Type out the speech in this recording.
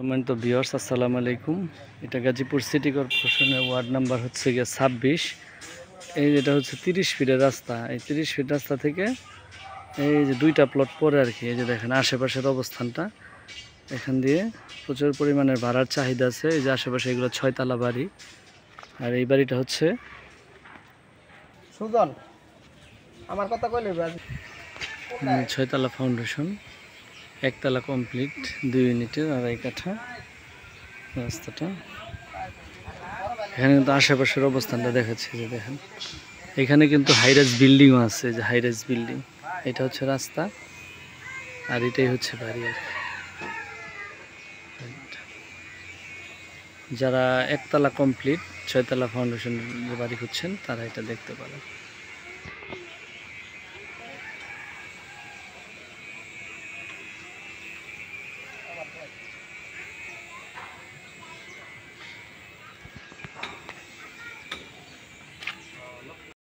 সম্মানিত ভিউয়ার্স, আসসালামু আলাইকুম। এটা গাজীপুর সিটি কর্পোরেশনের ওয়ার্ড নাম্বার হচ্ছে গিয়ে 26। এই যেটা হচ্ছে 30 ফিটের রাস্তা। এই 30 ফিট রাস্তা থেকে এই যে দুইটা প্লট পরে আর কি, এই যে দেখেন আশেপাশের অবস্থানটা। এখান দিয়ে প্রচুর পরিমাণের ভাড়ার চাহিদা আছে। এই যে আশেপাশে এগুলো 6 তলা বাড়ি। আর এই বাড়িটা হচ্ছে সুজন আমার কথা কইলে 6 তলা ফাউন্ডেশন, 1 তলা কমপ্লিট, 2 ইউনিটের, আড়াই কাঠা রাস্তাটা। এখানে কিন্তু আশেপাশের অবস্থানটা দেখাচ্ছে, যে দেখেন এখানে কিন্তু হাইরাইজ বিল্ডিংও আছে। যে হাইরাইজ বিল্ডিং, এটা হচ্ছে রাস্তা আর এটাই হচ্ছে বাড়ি আর কি। যারা 1 তলা কমপ্লিট 6 তলা ফাউন্ডেশন যে বাড়ি খুঁজছেন তারা এটা দেখতে পারেন।